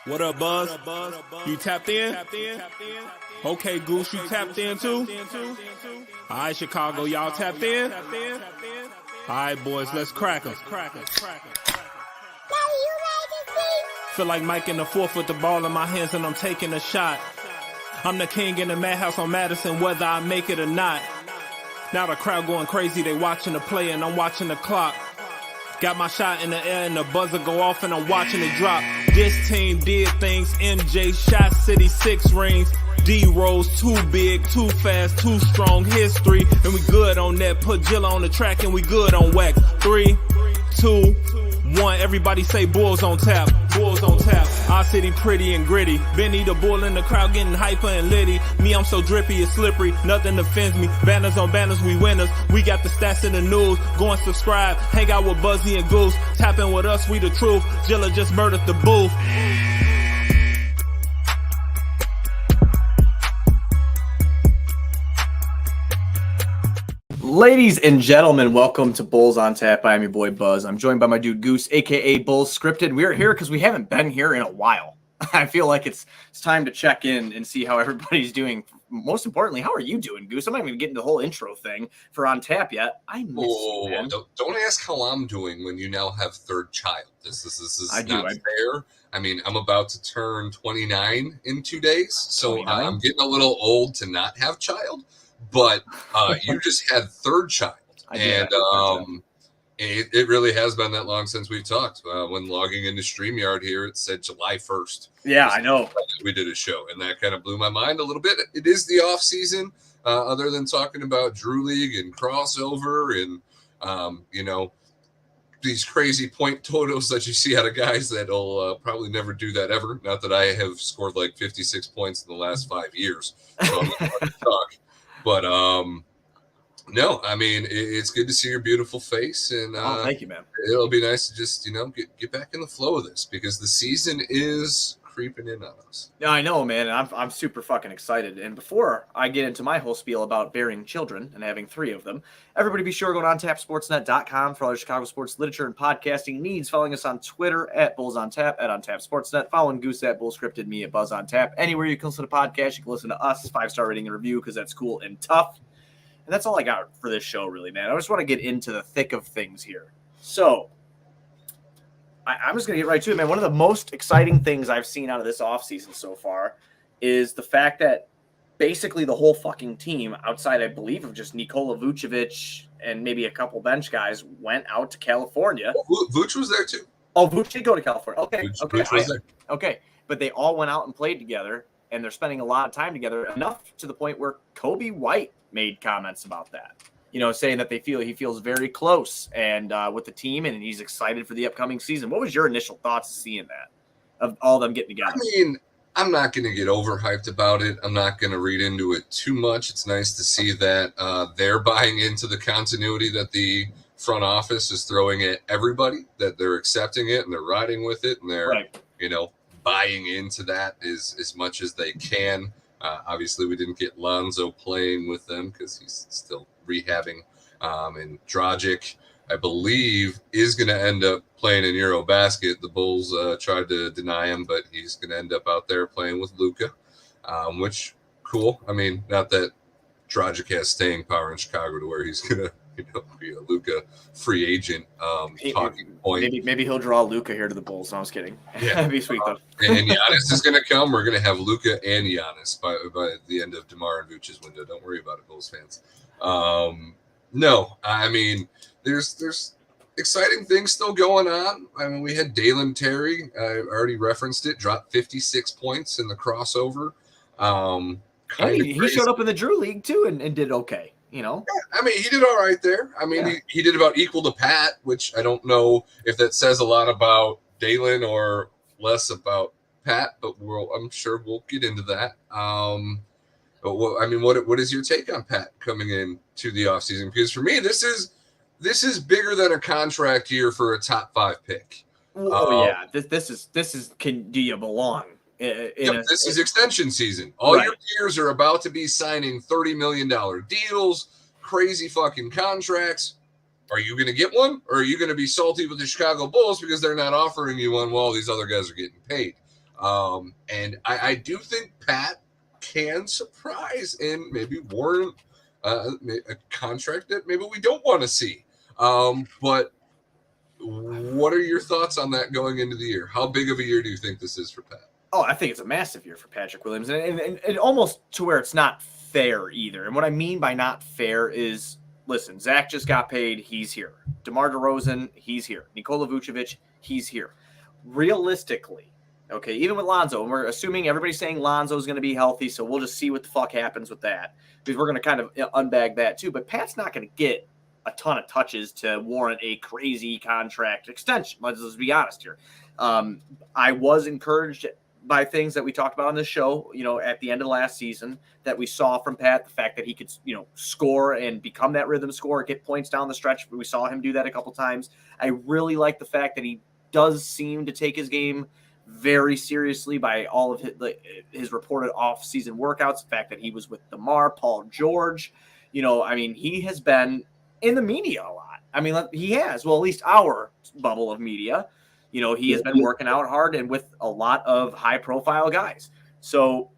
What up, Buzz? You tapped in? Okay, Goose, you tapped in too? All right, Chicago, y'all tapped in? All right, boys, let's crack 'em. Feel like Mike in the fourth with the ball in my hands and I'm taking a shot. I'm the king in the madhouse on Madison, whether I make it or not. Now the crowd going crazy, they watching the play and I'm watching the clock. Got my shot in the air and the buzzer go off and I'm watching it drop. This team did things, MJ shot City 6 rings. D-Rose too big, too fast, too strong, history. And we good on that, put Jilla on the track and we good on wax. 3, 2, 1, everybody say Bulls on tap. Bulls on tap. Our city pretty and gritty. Benny the bull in the crowd getting hyper and litty. Me, I'm so drippy, it's slippery. Nothing offends me. Banners on banners, we winners. We got the stats in the news. Go and subscribe. Hang out with Buzzy and Goose. Tapping with us, we the truth. Jilla just murdered the booth. Ladies and gentlemen, welcome to Bulls on Tap. I am your boy Buzz. I'm joined by my dude Goose, aka Bulls Scripted. We're here because we haven't been here in a while. I feel like it's time to check in and see how everybody's doing. Most importantly, how are you doing, Goose? I'm not even getting the whole intro thing for On Tap yet. I miss you, man. Don't ask how I'm doing when you now have third child. This is not fair. I mean, I'm about to turn 29 in 2 days, so I'm getting a little old to not have child. But you just had third child, and it really has been that long since we've talked. When logging into StreamYard here, it said July 1st. Yeah, I know. We did a show, and that kind of blew my mind a little bit. It is the off season, other than talking about Drew League and crossover and, these crazy point totals that you see out of guys that'll probably never do that ever. Not that I have scored like 56 points in the last 5 years. So I'm not going to talk. But no, I mean, it's good to see your beautiful face, and thank you, man. It'll be nice to just get back in the flow of this because the season is creeping in on us. Yeah, I know, man. And I'm super fucking excited. And before I get into my whole spiel about bearing children and having 3 of them, everybody be sure to go to OnTapSportsNet.com for all your Chicago sports literature and podcasting needs. Following us on Twitter at BullsOnTap, at OnTapSportsNet. Following Goose at BullScripted, me at BuzzOnTap. Anywhere you can listen to podcasts, you can listen to us. 5-star rating and review because that's cool and tough. And that's all I got for this show, really, man. I just want to get into the thick of things here. So I'm just going to get right to it, man. One of the most exciting things I've seen out of this offseason so far is the fact that basically the whole fucking team, outside, I believe, of just Nikola Vucevic and maybe a couple bench guys, went out to California. Vuce was there, too. Oh, Vuce did go to California. Okay. Vuce was there. Okay. But they all went out and played together, and they're spending a lot of time together, enough to the point where Kobe White made comments about that. Saying that he feels very close and with the team, and he's excited for the upcoming season. What was your initial thoughts of seeing that, of all of them getting together? I mean, I'm not going to get overhyped about it. I'm not going to read into it too much. It's nice to see that they're buying into the continuity that the front office is throwing at everybody, that they're accepting it and they're riding with it, and they're, buying into that as much as they can. Obviously, we didn't get Lonzo playing with them because he's still rehabbing. And Dragic, I believe, is going to end up playing in Eurobasket. The Bulls tried to deny him, but he's going to end up out there playing with Luka, which, cool. I mean, not that Dragic has staying power in Chicago to where he's going to be a Luka free agent talking point. Maybe he'll draw Luka here to the Bulls. No, I was kidding. Yeah. That'd be sweet, though. And Giannis is going to come. We're going to have Luka and Giannis by the end of DeMar and Vucevic's window. Don't worry about it, Bulls fans. No, I mean, there's exciting things still going on. I mean, we had Jaylen Terry. I already referenced it. Dropped 56 points in the crossover. He showed up in the Drew League, too, and did okay. Yeah, I mean, he did all right there. I mean, he did about equal to Pat, which I don't know if that says a lot about Jaylen or less about Pat, but I'm sure we'll get into that. But what is your take on Pat coming in to the offseason? Because for me, this is bigger than a contract year for a top 5 pick. This is do you belong? This is extension season. All your peers are about to be signing $30 million deals, crazy fucking contracts. Are you going to get one? Or are you going to be salty with the Chicago Bulls because they're not offering you one while these other guys are getting paid? And I do think Pat can surprise and maybe warrant a contract that maybe we don't want to see. But what are your thoughts on that going into the year? How big of a year do you think this is for Pat? Oh, I think it's a massive year for Patrick Williams, and almost to where it's not fair either. And what I mean by not fair is, listen, Zach just got paid. He's here. DeMar DeRozan, he's here. Nikola Vucevic, he's here. Realistically, okay, even with Lonzo, and we're assuming everybody's saying Lonzo's going to be healthy, so we'll just see what the fuck happens with that, because we're going to kind of unbag that too. But Pat's not going to get a ton of touches to warrant a crazy contract extension. Let's be honest here. I was encouraged by things that we talked about on this show, at the end of last season that we saw from Pat, the fact that he could, score and become that rhythm scorer, get points down the stretch. We saw him do that a couple times. I really like the fact that he does seem to take his game very seriously by all of his reported off-season workouts. The fact that he was with DeMar, Paul George, he has been in the media a lot. He has, well, at least our bubble of media. He has been working out hard and with a lot of high-profile guys. So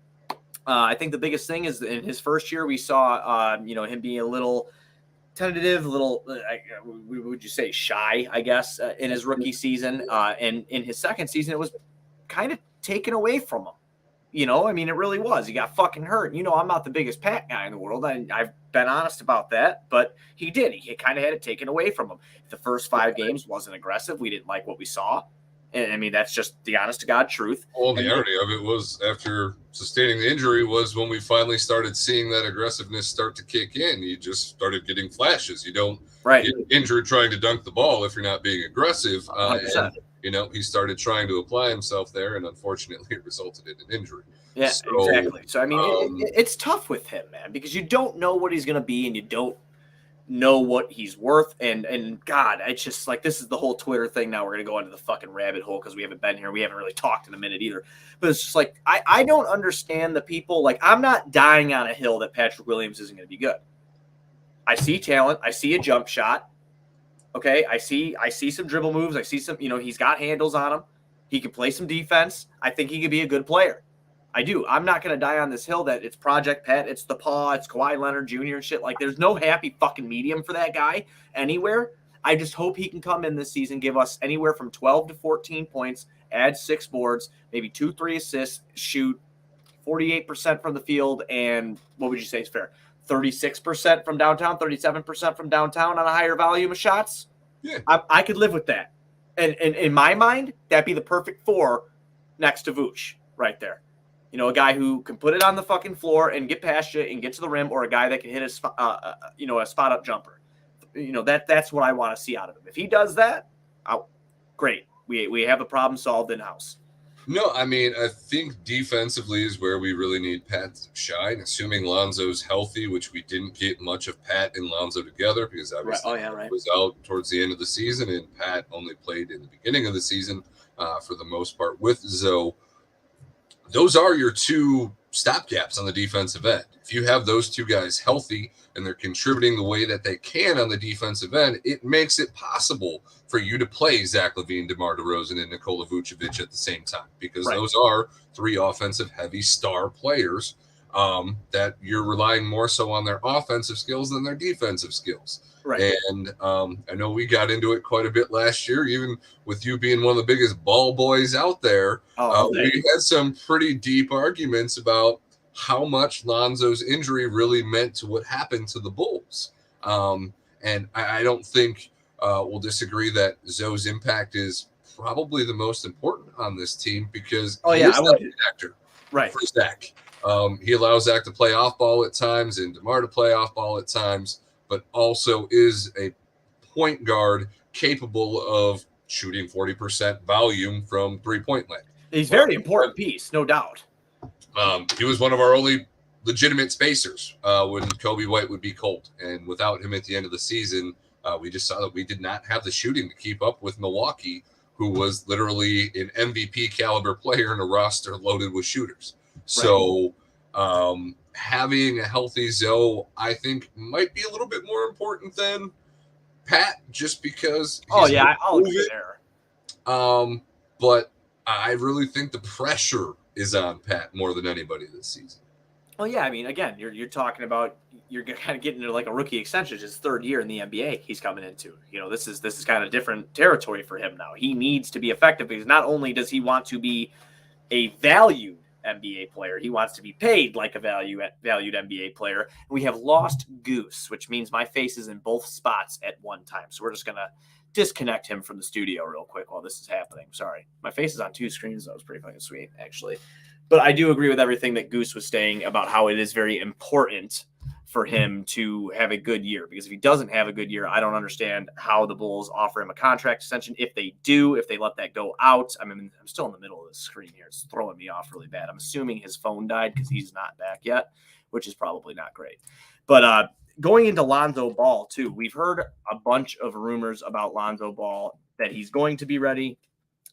I think the biggest thing is in his first year, we saw, him being a little tentative, would you say shy, I guess, in his rookie season. And in his second season, it was kind of taken away from him. It really was. He got fucking hurt. I'm not the biggest Pat guy in the world. I've been honest about that, but he did. He kind of had it taken away from him. The first 5 games wasn't aggressive. We didn't like what we saw. And that's just the honest to God truth. Well, the irony of it was after sustaining the injury was when we finally started seeing that aggressiveness start to kick in. You just started getting flashes. You don't get injured trying to dunk the ball if you're not being aggressive. He started trying to apply himself there, and unfortunately it resulted in an injury. Yeah, exactly. So, it's tough with him, man, because you don't know what he's going to be and you don't know what he's worth. And God, it's just like, this is the whole Twitter thing. Now we're going to go into the fucking rabbit hole because we haven't been here. We haven't really talked in a minute either. But it's just like, I don't understand the people. Like, I'm not dying on a hill that Patrick Williams isn't going to be good. I see talent. I see a jump shot. Okay, I see some dribble moves. I see some, he's got handles on him. He can play some defense. I think he could be a good player. I do. I'm not going to die on this hill that it's Project Pat, it's the Paw, it's Kawhi Leonard Jr. and shit. Like, there's no happy fucking medium for that guy anywhere. I just hope he can come in this season, give us anywhere from 12 to 14 points, add 6 boards, maybe 2-3 assists, shoot 48% from the field, and what would you say is fair? 36% from downtown, 37% from downtown on a higher volume of shots. Yeah, I could live with that. And in my mind, that'd be the perfect 4 next to Vooch right there. A guy who can put it on the fucking floor and get past you and get to the rim, or a guy that can hit a spot up jumper. That's what I want to see out of him. If he does that, great. We have a problem solved in house. No, I think defensively is where we really need Pat to shine, assuming Lonzo's healthy, which we didn't get much of Pat and Lonzo together because obviously he was out towards the end of the season, and Pat only played in the beginning of the season for the most part with Zoe. Those are your 2 stopgaps on the defensive end. If you have those 2 guys healthy and they're contributing the way that they can on the defensive end, it makes it possible for you to play Zach LaVine, DeMar DeRozan, and Nikola Vucevic at the same time, because those are 3 offensive heavy star players that you're relying more so on their offensive skills than their defensive skills. Right. And I know we got into it quite a bit last year, even with you being one of the biggest ball boys out there. We had some pretty deep arguments about how much Lonzo's injury really meant to what happened to the Bulls. And I don't think we'll disagree that Zoe's impact is probably the most important on this team because he's the actor for Zach. He allows Zach to play off ball at times and DeMar to play off ball at times, but also is a point guard capable of shooting 40% volume from 3-point land. He's a very important piece, no doubt. He was one of our only legitimate spacers when Kobe White would be cold. And without him at the end of the season, we just saw that we did not have the shooting to keep up with Milwaukee, who was literally an MVP caliber player in a roster loaded with shooters. Right. So having a healthy Zoe, I think, might be a little bit more important than Pat, just because. I'll agree there. But I really think the pressure is on Pat more than anybody this season. Well, yeah, I mean, again, you're talking about you're kind of getting into like a rookie extension. It's his third year in the NBA he's coming into. This is kind of different territory for him now. He needs to be effective because not only does he want to be a valued NBA player, he wants to be paid like a valued NBA player. And we have lost Goose, which means my face is in both spots at one time. So we're just gonna disconnect him from the studio real quick while this is happening. Sorry, my face is on two screens. That was pretty fucking sweet, actually. But I do agree with everything that Goose was saying about how it is very important for him to have a good year, because if he doesn't have a good year, I don't understand how the Bulls offer him a contract extension. If they do, if they let that go out, I mean, I'm still in the middle of the screen here. It's throwing me off really bad. I'm assuming his phone died because he's not back yet, which is probably not great. But going into Lonzo Ball too, we've heard a bunch of rumors about Lonzo Ball, that he's going to be ready,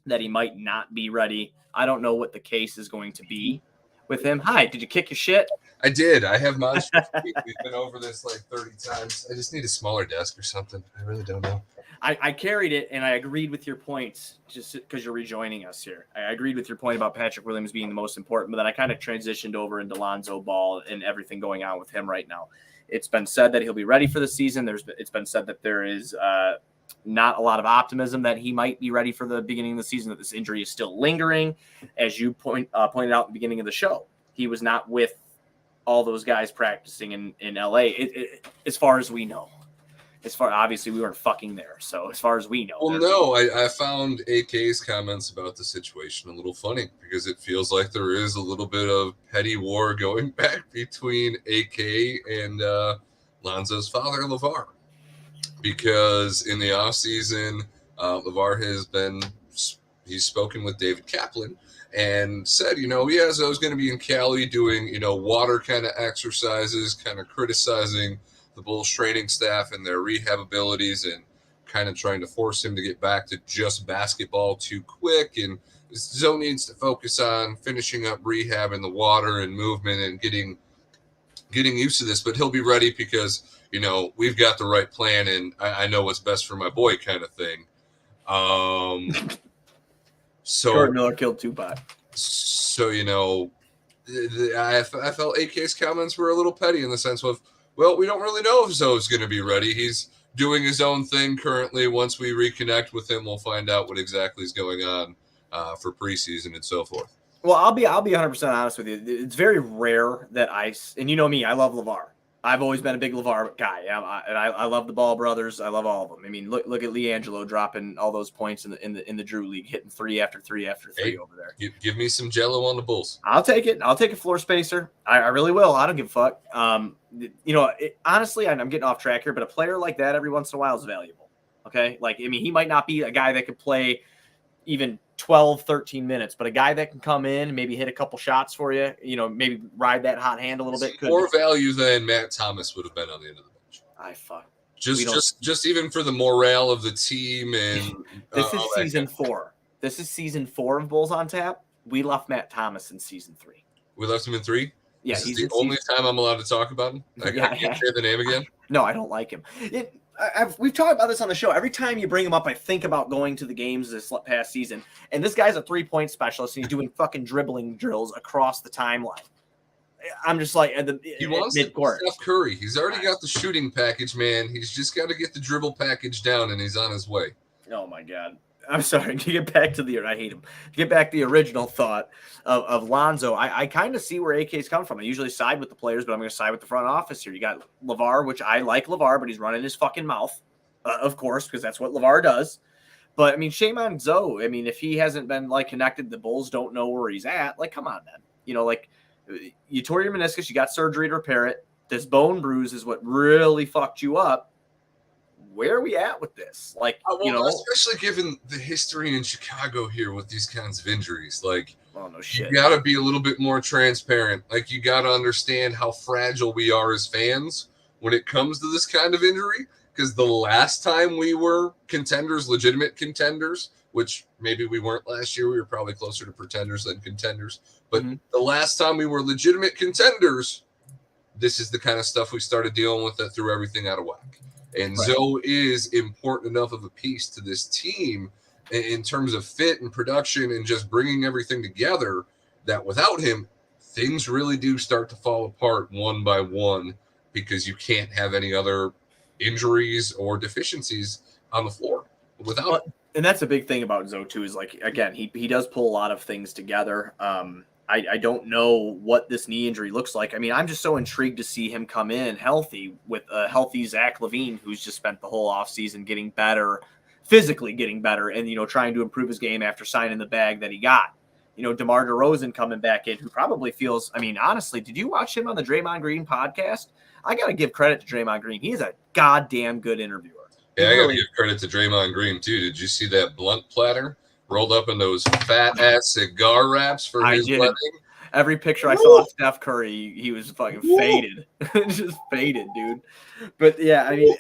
that he might not be ready. I don't know what the case is going to be with him. Hi, did you kick your shit? I did. I have monsters. We've been over this like 30 times. I just need a smaller desk or something. I really don't know. I carried it, and I agreed with your points just because you're rejoining us here. I agreed with your point about Patrick Williams being the most important, but then I kind of transitioned over into Lonzo Ball and everything going on with him right now. It's been said that he'll be ready for the season. It's been said that there is not a lot of optimism that he might be ready for the beginning of the season, that this injury is still lingering. As you pointed out at the beginning of the show, he was not with all those guys practicing in LA, as far as we know. Obviously we weren't fucking there, so as far as we know. Well, no, I found AK's comments about the situation a little funny, because it feels like there is a little bit of petty war going back between AK and Lonzo's father, LeVar. Because in the offseason, LeVar he's spoken with David Kaplan and said, so I was going to be in Cali doing, water kind of exercises, kind of criticizing the Bulls training staff and their rehab abilities, and kind of trying to force him to get back to just basketball too quick. And Zoe needs to focus on finishing up rehab in the water and movement and getting used to this, but he'll be ready because, we've got the right plan and I know what's best for my boy, kind of thing. So Jordan Miller killed Tupac. So, I felt AK's comments were a little petty in the sense of, well, we don't really know if Zoe's going to be ready. He's doing his own thing currently. Once we reconnect with him, we'll find out what exactly is going on for preseason and so forth. Well, I'll be 100% honest with you. It's very rare that and you know me, I love LeVar. I've always been a big LeVar guy. I love the Ball brothers. I love all of them. I mean, look at LiAngelo dropping all those points in the Drew League, hitting 3 after 3 after 3 over there. Give me some Jello on the Bulls. I'll take it. I'll take a floor spacer. I really will. I don't give a fuck. Honestly, I'm getting off track here, but a player like that every once in a while is valuable. Okay, he might not be a guy that could play even 12, 13 minutes, but a guy that can come in, maybe hit a couple shots for you, maybe ride that hot hand a little bit. More value than Matt Thomas would have been on the end of the bench. Just even for the morale of the team. And this is season 4. This is season 4 of Bulls on Tap. We left Matt Thomas in season 3. We left him in 3? Yeah, this is the only time I'm allowed to talk about him. I can't say the name again. No, I don't like him. We've talked about this on the show. Every time you bring him up, I think about going to the games this past season. And this guy's a 3-point specialist, and he's doing fucking dribbling drills across the timeline. I'm just like, he wants mid-court. Steph Curry. He's already got the shooting package, man. He's just got to get the dribble package down, and he's on his way. Oh my God. I'm sorry. To get back to I hate him. To get back to the original thought of Lonzo, I kind of see where AK's coming from. I usually side with the players, but I'm going to side with the front office here. You got LeVar, which I like LeVar, but he's running his fucking mouth, of course, because that's what LeVar does. But, I mean, shame on Zoe. I mean, if he hasn't been, connected, the Bulls don't know where he's at. Come on, man. You tore your meniscus, you got surgery to repair it. This bone bruise is what really fucked you up. Where are we at with this? Especially given the history in Chicago here with these kinds of injuries. No shit. You got to be a little bit more transparent. You got to understand how fragile we are as fans when it comes to this kind of injury. Because the last time we were contenders, legitimate contenders, which maybe we weren't last year, we were probably closer to pretenders than contenders. But the last time we were legitimate contenders, this is the kind of stuff we started dealing with that threw everything out of whack. And right. Zoe is important enough of a piece to this team in terms of fit and production and just bringing everything together, that without him, things really do start to fall apart one by one because you can't have any other injuries or deficiencies on the floor without him. And that's a big thing about Zoe too, is like, again, he does pull a lot of things together. I don't know what this knee injury looks like. I mean, I'm just so intrigued to see him come in healthy with a healthy Zach LaVine, who's just spent the whole offseason getting better, physically getting better, and, trying to improve his game after signing the bag that he got. DeMar DeRozan coming back in, who probably feels, I mean, honestly, did you watch him on the Draymond Green podcast? I got to give credit to Draymond Green. He is a goddamn good interviewer. Yeah, I got to give credit to Draymond Green, too. Did you see that blunt platter rolled up in those fat-ass cigar wraps for his wedding? Every picture I saw of Steph Curry, he was fucking faded. Just faded, dude. But, yeah, I mean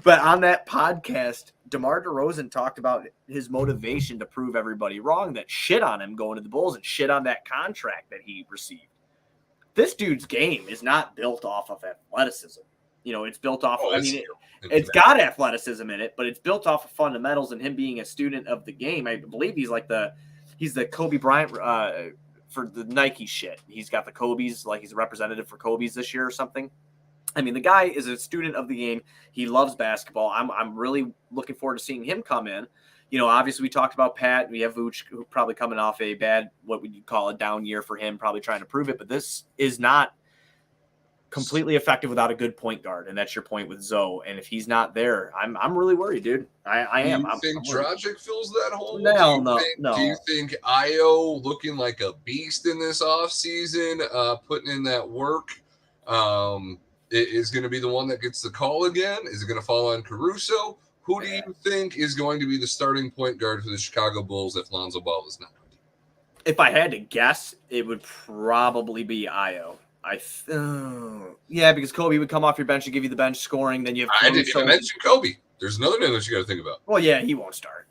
– but on that podcast, DeMar DeRozan talked about his motivation to prove everybody wrong that shit on him going to the Bulls and shit on that contract that he received. This dude's game is not built off of athleticism. It's built off it's got athleticism in it, but it's built off of fundamentals and him being a student of the game. I believe he's the Kobe Bryant for the Nike shit. He's got the Kobe's, like he's a representative for Kobe's this year or something. I mean, the guy is a student of the game. He loves basketball. I'm really looking forward to seeing him come in. Obviously we talked about Pat. We have Vooch, who probably coming off a bad, what would you call a down year for him, probably trying to prove it. But this is not completely effective without a good point guard, and that's your point with Zoe. And if he's not there, I'm really worried, dude. I am. Do you think Dragic fills that hole? No. Do you think Io looking like a beast in this offseason, putting in that work, is going to be the one that gets the call again? Is it going to fall on Caruso? Who do you think is going to be the starting point guard for the Chicago Bulls if Lonzo Ball is not? If I had to guess, it would probably be Io. Yeah, because Kobe would come off your bench and give you the bench scoring. Then you have I didn't even mention Kobe. There's another name that you got to think about. Well, yeah, he won't start.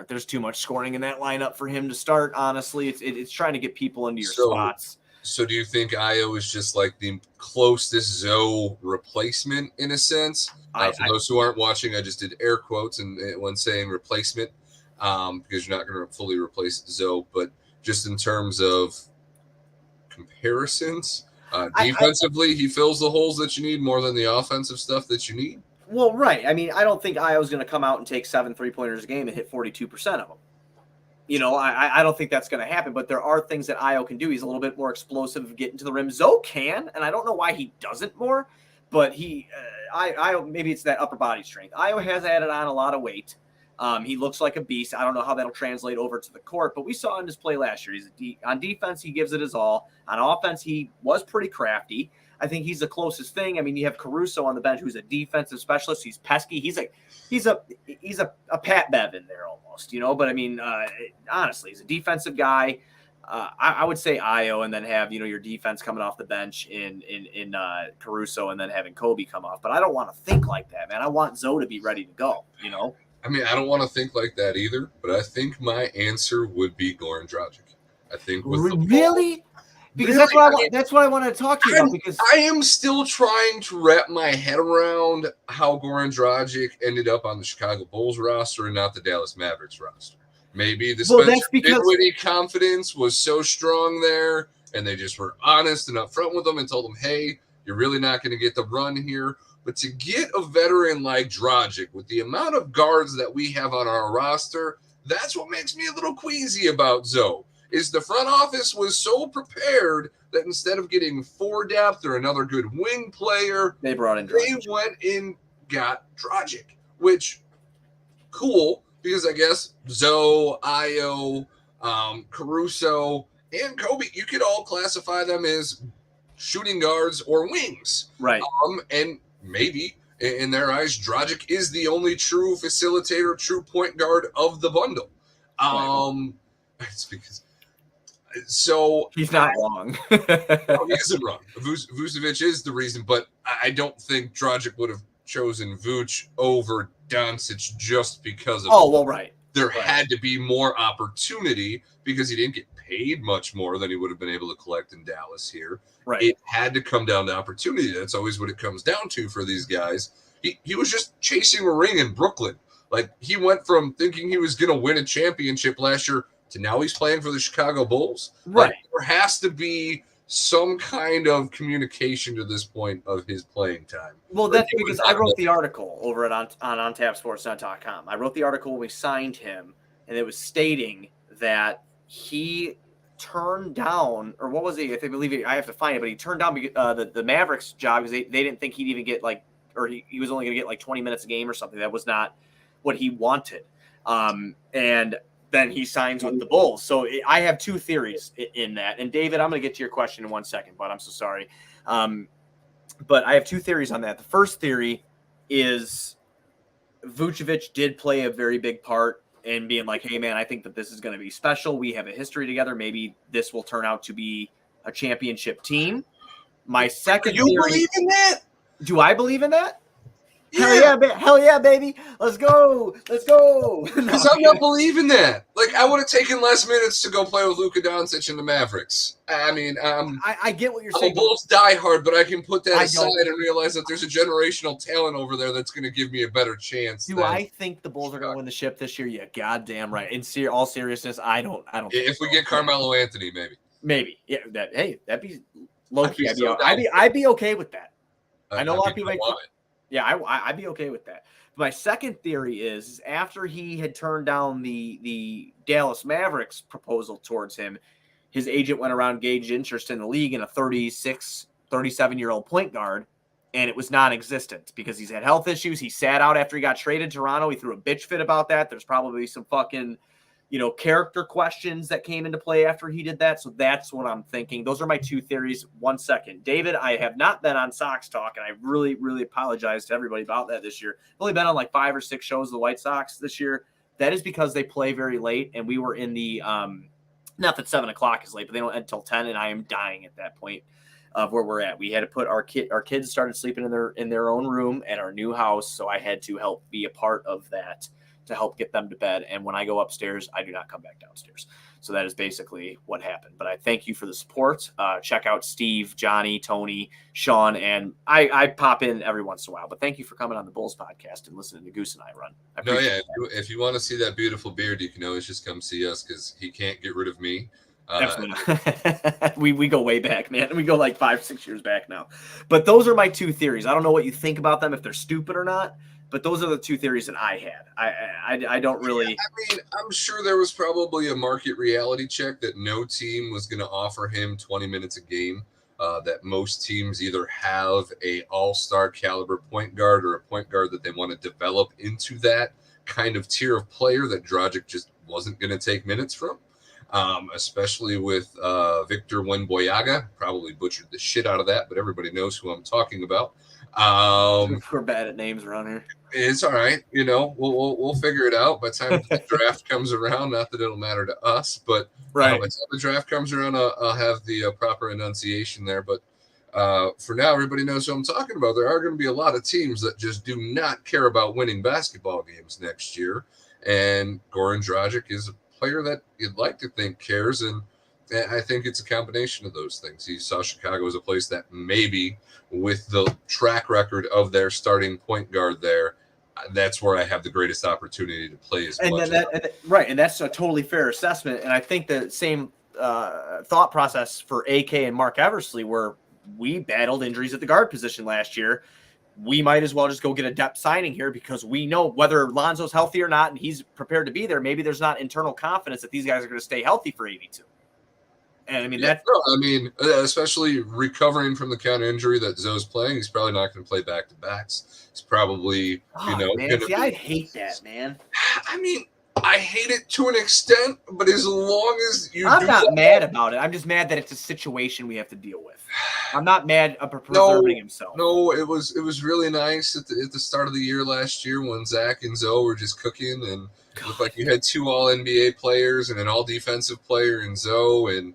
There's too much scoring in that lineup for him to start. Honestly, it's trying to get people into your spots. So do you think Io is just like the closest Zoe replacement in a sense? For those who aren't watching, I just did air quotes and when saying replacement, because you're not going to fully replace Zoe, but just in terms of comparisons. Defensively, he fills the holes that you need more than the offensive stuff that you need. Well, right. I mean, I don't think Io's going to come out and take 7 3-pointers a game and hit 42% of them. I don't think that's going to happen, but there are things that Io can do. He's a little bit more explosive, getting to the rim. Zoe can, and I don't know why he doesn't more, but Io, maybe it's that upper body strength. Io has added on a lot of weight. He looks like a beast. I don't know how that'll translate over to the court, but we saw in his play last year. On defense, he gives it his all. On offense, he was pretty crafty. I think he's the closest thing. I mean, you have Caruso on the bench, who's a defensive specialist. He's pesky. He's a Pat Bev in there almost, But I mean, honestly, he's a defensive guy. I would say Io, and then have your defense coming off the bench in Caruso, and then having Kobe come off. But I don't want to think like that, man. I want Zoe to be ready to go. I mean, I don't want to think like that either, but I think my answer would be Goran Dragic. I think with the really. Because that's what I wanted to talk to you about. Because I am still trying to wrap my head around how Goran Dragic ended up on the Chicago Bulls roster and not the Dallas Mavericks roster. Maybe the Spencer Dinwiddie confidence was so strong there, and they just were honest and upfront with them and told them, "Hey, you're really not going to get the run here." But to get a veteran like Dragic with the amount of guards that we have on our roster, that's what makes me a little queasy about Zoe. Is the front office was so prepared that instead of getting 4 depth or another good wing player, they went and got Dragic, which cool, because I guess Zoe, Io, Caruso, and Kobe, you could all classify them as shooting guards or wings. Right. And maybe in their eyes, Dragic is the only true facilitator, true point guard of the bundle. It's because he's not wrong. No, he isn't wrong. Vucevic is the reason, but I don't think Dragic would have chosen Vooch over Doncic just because of right. There had to be more opportunity because he didn't get paid much more than he would have been able to collect in Dallas here. Right. It had to come down to opportunity. That's always what it comes down to for these guys. He was just chasing a ring in Brooklyn. Like, he went from thinking he was going to win a championship last year to now he's playing for the Chicago Bulls. Right. Like, there has to be some kind of communication to this point of his playing time. Well, that's because I wrote the article over on UntapSportsNet.com. I wrote the article when we signed him, and it was stating that he turned down, or what was he? I believe I have to find it, but he turned down the Mavericks job because they didn't think he'd even get he was only going to get like 20 minutes a game or something. That was not what he wanted. And then he signs with the Bulls. So I have two theories in that. And David, I'm going to get to your question in 1 second, but I'm so sorry. But I have two theories on that. The first theory is Vucevic did play a very big part in being like, hey, man, I think that this is going to be special. We have a history together. Maybe this will turn out to be a championship team. My second theory. You believe in that? Do I believe in that? Yeah. Hell yeah, baby. Let's go. Because I'm not believing that. Like, I would have taken less minutes to go play with Luka Doncic and the Mavericks. I mean, I get what you're I'm saying. a Bulls diehard, but I can put that aside and realize that there's a generational talent over there that's going to give me a better chance. Do I think the Bulls are going to win the ship this year? Yeah, goddamn right. In all seriousness, I don't. If we get Carmelo Anthony, maybe. Yeah. That'd be low key. I'd be okay with that. I know a lot of people. Yeah, I'd be okay with that. My second theory is after he had turned down the Dallas Mavericks proposal towards him, his agent went around, gauged interest in the league in a 37-year-old point guard, and it was non-existent because he's had health issues. He sat out after he got traded to Toronto. He threw a bitch fit about that. There's probably some fucking, character questions that came into play after he did that. So that's what I'm thinking. Those are my two theories. 1 second. David, I have not been on Sox Talk, and I really, really apologize to everybody about that this year. I've only been on like 5 or 6 shows of the White Sox this year. That is because they play very late, and we were in the not that 7 o'clock is late, but they don't end until 10, and I am dying at that point of where we're at. We had to put our kids started sleeping in their own room at our new house, so I had to help be a part of that to help get them to bed. And when I go upstairs, I do not come back downstairs. So that is basically what happened. But I thank you for the support. Check out Steve, Johnny, Tony, Sean, and I pop in every once in a while. But thank you for coming on the Bulls podcast and listening to Goose and I run. If you want to see that beautiful beard, you can always just come see us because he can't get rid of me. Absolutely. we go way back, man. We go like 5-6 years back now. But those are my two theories. I don't know what you think about them, if they're stupid or not. But those are the two theories that I had. I don't really. I mean, I'm sure there was probably a market reality check that no team was going to offer him 20 minutes a game. That most teams either have a all-star caliber point guard or a point guard that they want to develop into that kind of tier of player that Dragic just wasn't going to take minutes from. Especially with Victor Wembanyama. Probably butchered the shit out of that, but everybody knows who I'm talking about. We're bad at names around here. It's all right. We'll figure it out by the time the draft comes around. Not that it'll matter to us, but by the time the draft comes around, I'll have the proper enunciation there. But for now, everybody knows who I'm talking about. There are going to be a lot of teams that just do not care about winning basketball games next year. And Goran Dragic is a player that you'd like to think cares. And I think it's a combination of those things. He saw Chicago as a place that maybe with the track record of their starting point guard there, that's where I have the greatest opportunity to play as much. And that's a totally fair assessment. And I think the same thought process for AK and Mark Eversley, where we battled injuries at the guard position last year. We might as well just go get a depth signing here because we know whether Lonzo's healthy or not and he's prepared to be there. Maybe there's not internal confidence that these guys are going to stay healthy for 82. And I mean, especially recovering from the counter injury that Zoe's playing, he's probably not going to play back-to-backs. He's probably, I'd hate that, man. I mean, I hate it to an extent, but as long as I'm not mad about it. I'm just mad that it's a situation we have to deal with. I'm not mad about preserving himself. No, it was really nice at the start of the year last year when Zach and Zoe were just cooking and it looked like you had 2 All-NBA players and an all-defensive player in Zoe and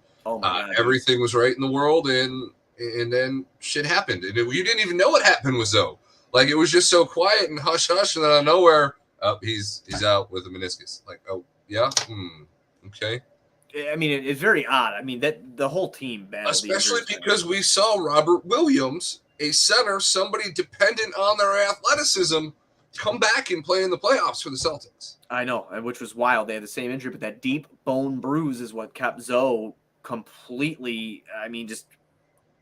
everything was right in the world, and then shit happened, and you didn't even know what happened with Zoe. Like, it was just so quiet and hush hush, and then out of nowhere, he's out with a meniscus. Like, oh yeah, okay. I mean, it's very odd. I mean, that the whole team battled, especially because we saw Robert Williams, a center, somebody dependent on their athleticism, come back and play in the playoffs for the Celtics. I know, and which was wild. They had the same injury, but that deep bone bruise is what kept Zoe completely. I mean, just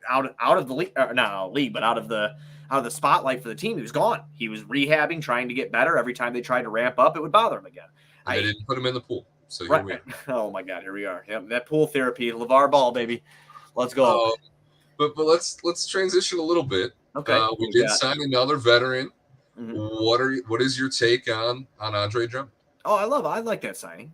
out of the league, not out of the league, but out of the spotlight for the team. He was gone. He was rehabbing, trying to get better. Every time they tried to ramp up, it would bother him again. And they didn't put him in the pool. So right. Here we are. Oh my God, here we are. Yep, that pool therapy, LeVar Ball, baby. Let's go. But let's transition a little bit. Okay. We did sign another veteran. Mm-hmm. What is your take on Andre Drummond? Oh, I like that signing.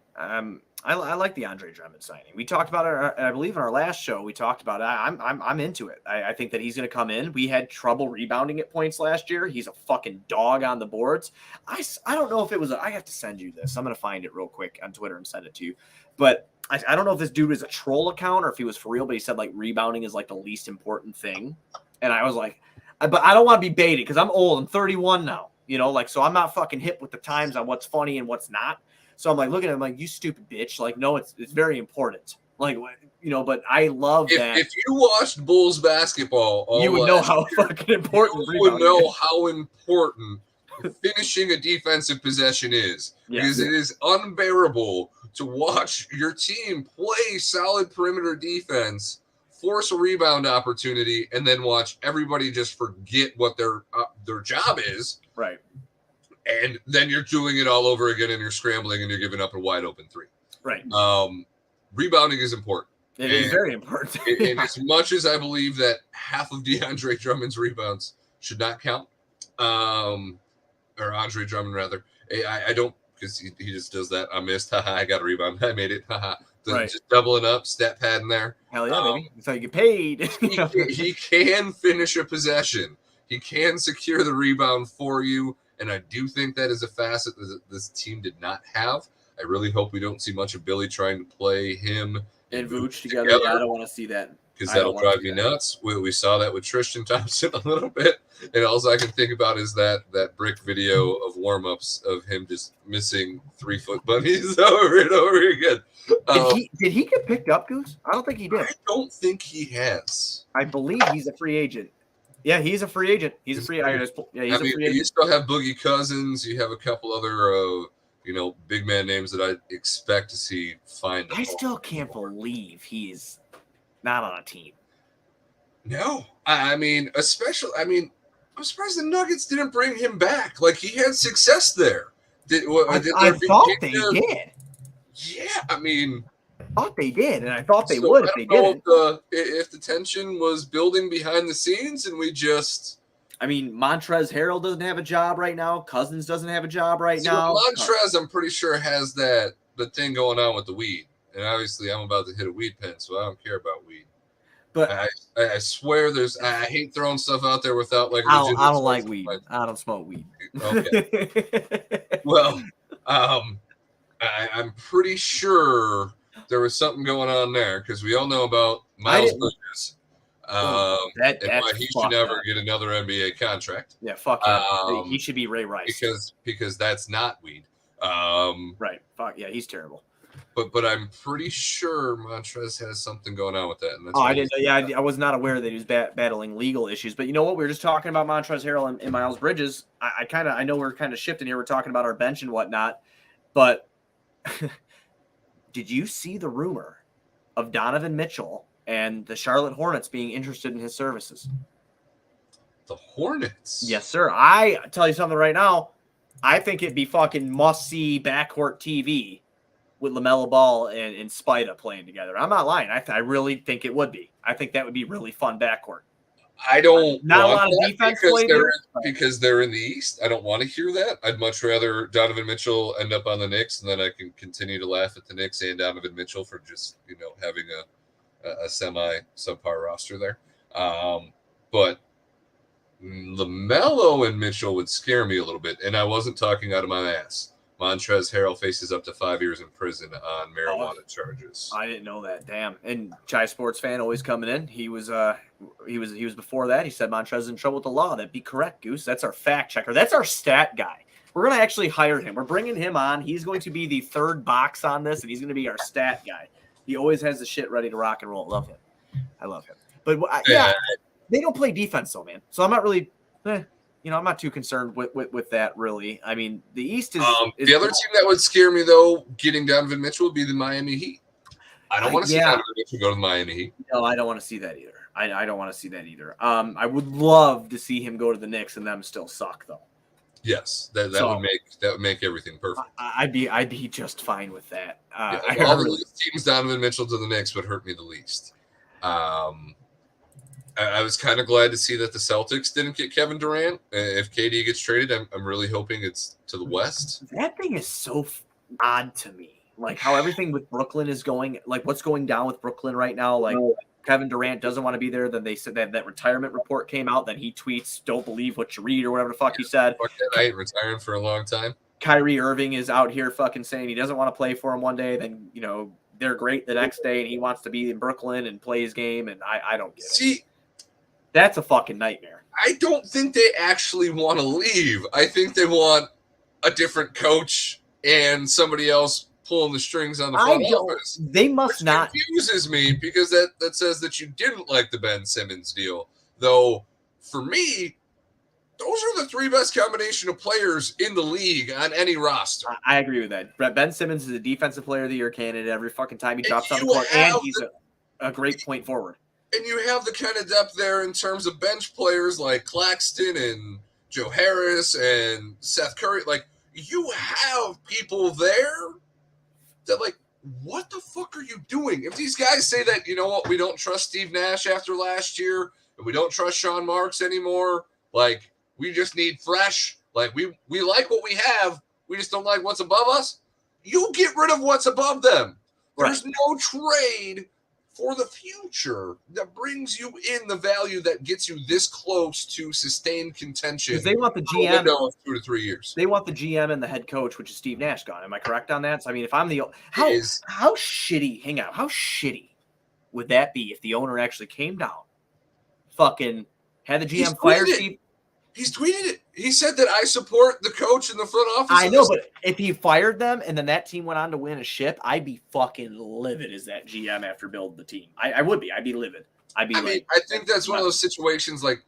I like the Andre Drummond signing. We talked about it, I believe, in our last show. We talked about it. I'm into it. I think that he's going to come in. We had trouble rebounding at points last year. He's a fucking dog on the boards. I don't know if it was. I have to send you this. I'm going to find it real quick on Twitter and send it to you. But I don't know if this dude is a troll account or if he was for real. But he said like rebounding is like the least important thing, and I was like, but I don't want to be baited because I'm old. I'm 31 now. You know, like, so I'm not fucking hip with the times on what's funny and what's not. So I'm like looking at him like, you stupid bitch. Like, no, it's very important. Like, you know, but I love that. If you watched Bulls basketball, you would know how fucking important. You would know how important finishing a defensive possession is. Yeah. Because it is unbearable to watch your team play solid perimeter defense, force a rebound opportunity, and then watch everybody just forget what their job is. Right. And then you're doing it all over again, and you're scrambling, and you're giving up a wide open three. Right. Rebounding is important. It is very important. And as much as I believe that half of DeAndre Drummond's rebounds should not count, or Andre Drummond rather, I don't, because he just does that. I missed. Haha, I got a rebound. I made it. Haha. Right. Just doubling up, stat pad in there. Hell yeah, baby. That's how you get paid. He can finish a possession. He can secure the rebound for you. And I do think that is a facet that this team did not have. I really hope we don't see much of Billy trying to play him and Vooch together. Yeah, I don't want to see that. Because that'll drive me nuts. We saw that with Tristan Thompson a little bit. And all I can think about is that brick video of warm-ups of him just missing 3-foot bunnies over and over again. Did he get picked up, Goose? I don't think he did. I don't think he has. I believe he's a free agent. Yeah, he's a free agent. He's a free agent. You still have Boogie Cousins. You have a couple other, big man names that I expect to see find. I still can't believe he's not on a team. No, I'm surprised the Nuggets didn't bring him back. Like, he had success there. I thought they did. Yeah, I thought they did, and I thought they would if they didn't. If the tension was building behind the scenes and we just... Montrezl Harrell doesn't have a job right now. Cousins doesn't have a job right now. Montrez, I'm pretty sure, has the thing going on with the weed. And obviously, I'm about to hit a weed pen, so I don't care about weed. But I swear I hate throwing stuff out there without like. I don't like weed. I don't smoke weed. Okay. Well, I'm pretty sure there was something going on there because we all know about Miles Bridges. And why he should never get another NBA contract. Yeah, fuck him. He should be Ray Rice. Because that's not weed. Right. Fuck yeah, he's terrible. But I'm pretty sure Montrez has something going on with that. And that's I didn't. Yeah, I was not aware that he was battling legal issues. But you know what? We were just talking about Montrezl Harrell and Miles Bridges. I know we're kind of shifting here. We're talking about our bench and whatnot. But did you see the rumor of Donovan Mitchell and the Charlotte Hornets being interested in his services? The Hornets? Yes, sir. I tell you something right now. I think it'd be fucking must-see backcourt TV with LaMelo Ball and Spida playing together. I'm not lying. I really think it would be. I think that would be really fun backcourt. I don't not a lot of defense because they're in the East. I don't want to hear that. I'd much rather Donovan Mitchell end up on the Knicks, and then I can continue to laugh at the Knicks and Donovan Mitchell for just having a semi subpar roster there. But LaMelo and Mitchell would scare me a little bit, and I wasn't talking out of my ass. Montrezl Harrell faces up to 5 years in prison on marijuana charges. I didn't know that. Damn. And Chai Sports fan always coming in. He was before that. He said Montrezl is in trouble with the law. That'd be correct, Goose. That's our fact checker. That's our stat guy. We're going to actually hire him. We're bringing him on. He's going to be the third box on this, and he's going to be our stat guy. He always has the shit ready to rock and roll. Love him. I love him. But yeah, they don't play defense though, man. So I'm not really I'm not too concerned with that really. I mean, the East is the other team that would scare me though, getting Donovan Mitchell, would be the Miami Heat. I don't want to see Donovan Mitchell go to the Miami Heat. No, I don't want to see that either. I don't want to see that either. I would love to see him go to the Knicks and them still suck though. Yes, that would make everything perfect. I'd be just fine with that. All the least teams, Donovan Mitchell to the Knicks would hurt me the least. I was kind of glad to see that the Celtics didn't get Kevin Durant. If KD gets traded, I'm really hoping it's to the West. That thing is so odd to me. Like how everything with Brooklyn is going, like what's going down with Brooklyn right now. Like Kevin Durant doesn't want to be there. Then they said that retirement report came out. Then he tweets, "Don't believe what you read," or whatever the fuck he said. Fuck that, I ain't retiring for a long time. Kyrie Irving is out here fucking saying he doesn't want to play for him one day. Then they're great the next day, and he wants to be in Brooklyn and play his game. And I don't get it. See, that's a fucking nightmare. I don't think they actually want to leave. I think they want a different coach and somebody else pulling the strings on the front office. They must not. Confuses me because that says that you didn't like the Ben Simmons deal. Though, for me, those are the three best combination of players in the league on any roster. I agree with that. Ben Simmons is a defensive player of the year candidate every fucking time he drops on the court, and he's a great point forward. And you have the kind of depth there in terms of bench players like Claxton and Joe Harris and Seth Curry. Like, you have people there that, like, what the fuck are you doing? If these guys say that, you know what, we don't trust Steve Nash after last year, and we don't trust Sean Marks anymore, like, we just need fresh, like, we like what we have, we just don't like what's above us, you get rid of what's above them. There's no trade for the future that brings you in the value that gets you this close to sustained contention. Because they want the GM of 2 to 3 years. They want the GM and the head coach, which is Steve Nash, gone. Am I correct on that? So I mean, if I'm the how shitty? Hang out. How shitty would that be if the owner actually came down, fucking had the GM fire Steve? He's tweeted it. He said that I support the coach in the front office. I know, but if he fired them and then that team went on to win a ship, I'd be fucking livid as that GM after building the team. I would be. I'd be livid. I think that's one of those situations, like,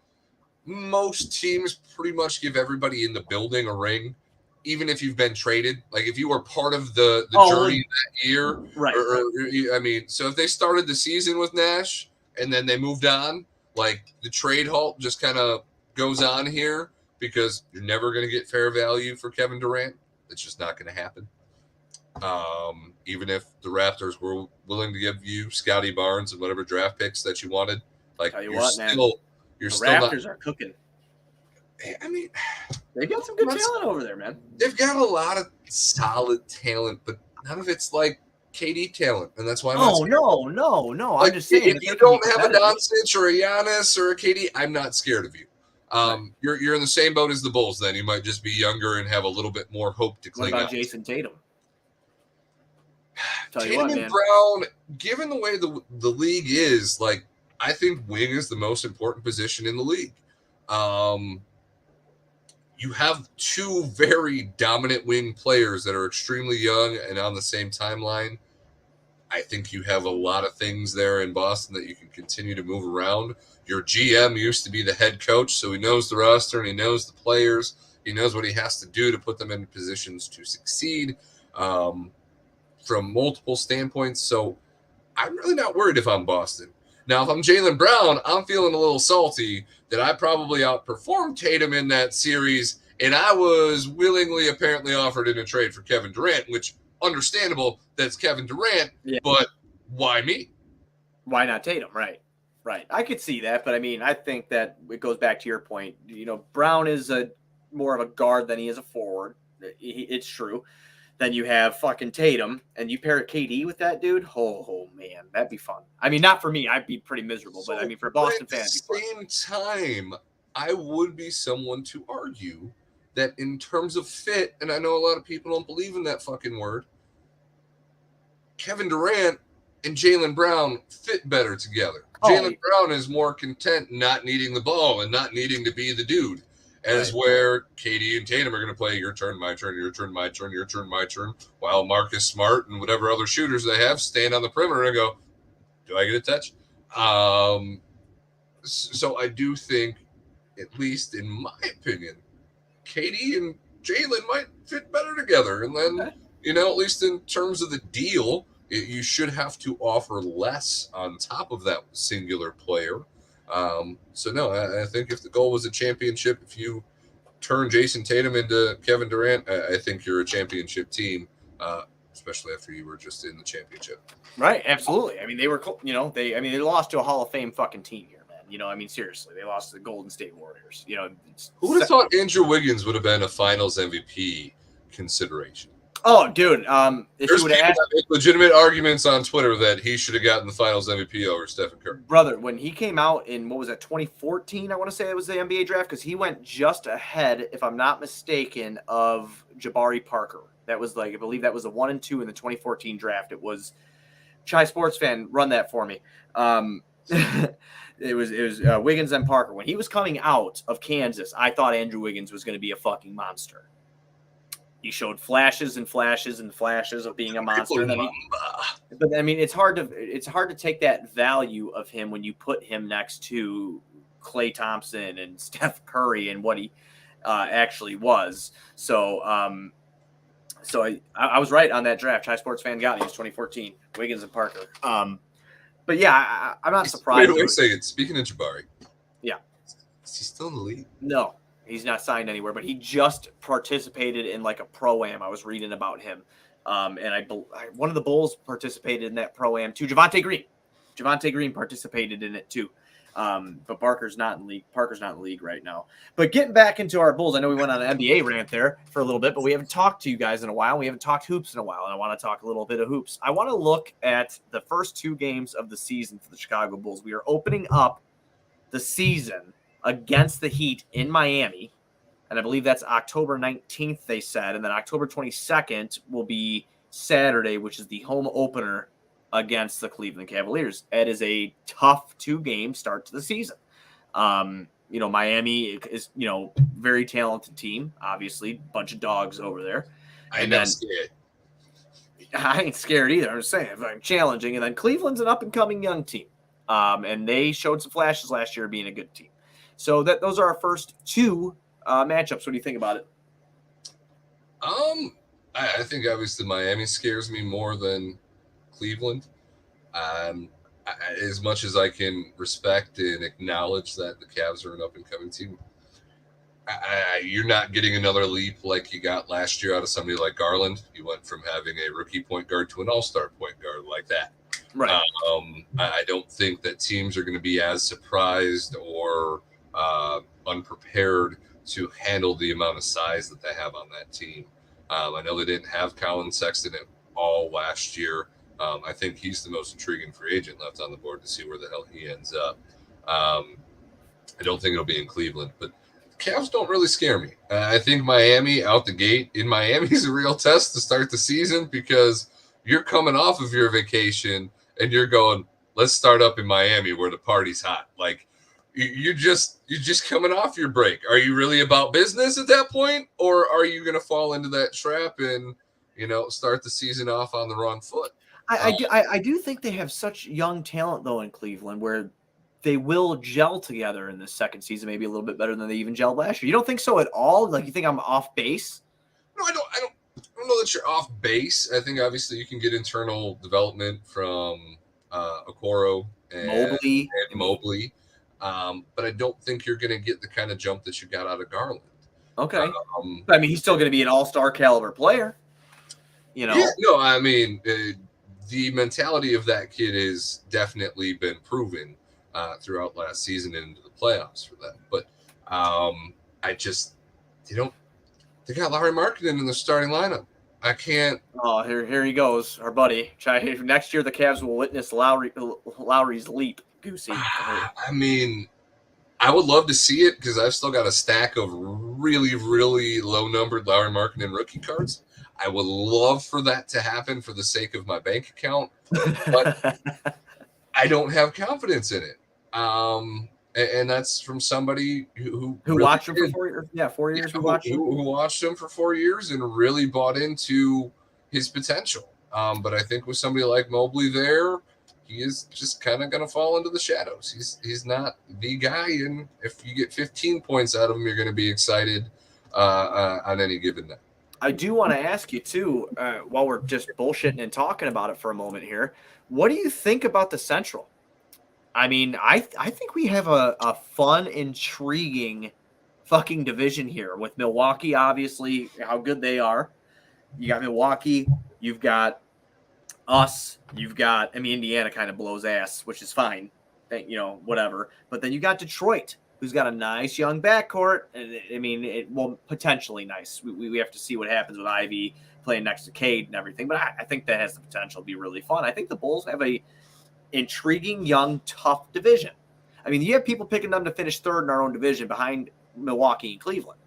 most teams pretty much give everybody in the building a ring, even if you've been traded. Like, if you were part of the journey that year. Right. So if they started the season with Nash and then they moved on, like, the trade halt just kind of goes on here because you're never going to get fair value for Kevin Durant. It's just not going to happen. Even if the Raptors were willing to give you Scotty Barnes and whatever draft picks that you wanted, like, the Raptors are cooking. I mean, they've got some good talent over there, man. They've got a lot of solid talent, but none of it's like KD talent, and that's why. No. Like, I'm just saying, if you don't have a Doncic or a Giannis or a KD, I'm not scared of you. You're in the same boat as the Bulls. Then you might just be younger and have a little bit more hope to cling on. What about Jason Tatum? Tatum and Brown, given the way the league is, like, I think wing is the most important position in the league. You have two very dominant wing players that are extremely young and on the same timeline. I think you have a lot of things there in Boston that you can continue to move around. Your GM used to be the head coach, so he knows the roster and he knows the players. He knows what he has to do to put them in positions to succeed from multiple standpoints. So I'm really not worried if I'm Boston. Now, if I'm Jaylen Brown, I'm feeling a little salty that I probably outperformed Tatum in that series, and I was willingly apparently offered in a trade for Kevin Durant, which, understandable, that's Kevin Durant, but why me? Why not Tatum? Right. I could see that, but I mean, I think that it goes back to your point. Brown is more of a guard than he is a forward. It's true. Then you have fucking Tatum, and you pair KD with that dude. Oh man, that'd be fun. I mean, not for me. I'd be pretty miserable, but I mean, for a Boston fan, at the same time, I would be someone to argue that in terms of fit, and I know a lot of people don't believe in that fucking word, Kevin Durant and Jaylen Brown fit better together. Jaylen Brown is more content not needing the ball and not needing to be the dude. As where KD and Tatum are going to play your turn, my turn, your turn, my turn, your turn, my turn, while Marcus Smart and whatever other shooters they have stand on the perimeter and go, do I get a touch? So I do think at least in my opinion, Katie and Jaylen might fit better together. And then, at least in terms of the deal, you should have to offer less on top of that singular player. So, no, I think if the goal was a championship, if you turn Jason Tatum into Kevin Durant, I think you're a championship team, especially after you were just in the championship. Right, absolutely. I mean, they were, they lost to a Hall of Fame fucking team here, man. Seriously, they lost to the Golden State Warriors. Who would have thought Andrew Wiggins would have been a Finals MVP consideration? Oh, dude. If There's you would have make legitimate arguments on Twitter that he should have gotten the Finals MVP over Stephen Curry. Brother, when he came out in, 2014, I want to say it was the NBA draft, because he went just ahead, if I'm not mistaken, of Jabari Parker. That was I believe that was a 1 and 2 in the 2014 draft. It was Chai Sports Fan, run that for me. It was Wiggins and Parker. When he was coming out of Kansas, I thought Andrew Wiggins was going to be a fucking monster. He showed flashes and flashes and flashes of being a monster. But it's hard to take that value of him when you put him next to Klay Thompson and Steph Curry and what he actually was. So I was right on that draft. Chai Sports Fan got me. It was 2014. Wiggins and Parker. But yeah, I'm not surprised. Wait a second. Speaking of Jabari, yeah, is he still in the league? No. He's not signed anywhere, but he just participated in a pro-am. I was reading about him. And one of the Bulls participated in that pro-am too. Javonte Green participated in it too. But Parker's not in the league right now. But getting back into our Bulls, I know we went on an NBA rant there for a little bit, but we haven't talked to you guys in a while. We haven't talked hoops in a while, and I want to talk a little bit of hoops. I want to look at the first 2 games of the season for the Chicago Bulls. We are opening up the season against the Heat in Miami, and I believe that's October 19th, they said, and then October 22nd will be Saturday, which is the home opener against the Cleveland Cavaliers. It is a tough 2-game start to the season. Miami is, very talented team, obviously, bunch of dogs over there. I ain't scared either. I'm just saying, I'm challenging. And then Cleveland's an up-and-coming young team, and they showed some flashes last year of being a good team. So those are our first 2 matchups. What do you think about it? I think obviously Miami scares me more than Cleveland. As much as I can respect and acknowledge that the Cavs are an up-and-coming team, you're not getting another leap like you got last year out of somebody like Garland. You went from having a rookie point guard to an all-star point guard like that. Right. I don't think that teams are going to be as surprised or unprepared to handle the amount of size that they have on that team. I know they didn't have Colin Sexton at all last year. I think he's the most intriguing free agent left on the board to see where the hell he ends up. I don't think it'll be in Cleveland, but the Cavs don't really scare me. I think Miami out the gate in Miami is a real test to start the season because you're coming off of your vacation and you're going, let's start up in Miami where the party's hot. Like you're just coming off your break. Are you really about business at that point, or are you going to fall into that trap and start the season off on the wrong foot? I do think they have such young talent though in Cleveland where they will gel together in the second season, maybe a little bit better than they even gelled last year. You don't think so at all? Like you think I'm off base? No, I don't know that you're off base. I think obviously you can get internal development from Okoro and Mobley. But I don't think you're going to get the kind of jump that you got out of Garland. Okay. He's still going to be an all-star caliber player. Yeah, no, the mentality of that kid has definitely been proven throughout last season and into the playoffs for them. But they got Lauri Markkanen in the starting lineup. I can't. Oh, here he goes, our buddy. Next year, the Cavs will witness Lowry's leap. Goosey. I would love to see it because I've still got a stack of really, really low-numbered Lauri Markkanen rookie cards. I would love for that to happen for the sake of my bank account, but I don't have confidence in it. And that's from somebody who really watched him for 4 years. Yeah, 4 years. Who watched him for 4 years and really bought into his potential. But I think with somebody like Mobley there, he is just kind of going to fall into the shadows. He's not the guy, and if you get 15 points out of him, you're going to be excited on any given night. I do want to ask you, too, while we're just bullshitting and talking about it for a moment here, what do you think about the Central? I mean, I think we have a fun, intriguing fucking division here with Milwaukee, obviously, how good they are. You got Milwaukee, you've got us, Indiana kind of blows ass, which is fine, whatever. But then you got Detroit, who's got a nice young backcourt. And potentially nice. We have to see what happens with Ivy playing next to Cade and everything. But I think that has the potential to be really fun. I think the Bulls have a intriguing, young, tough division. I mean, you have people picking them to finish third in our own division behind Milwaukee and Cleveland.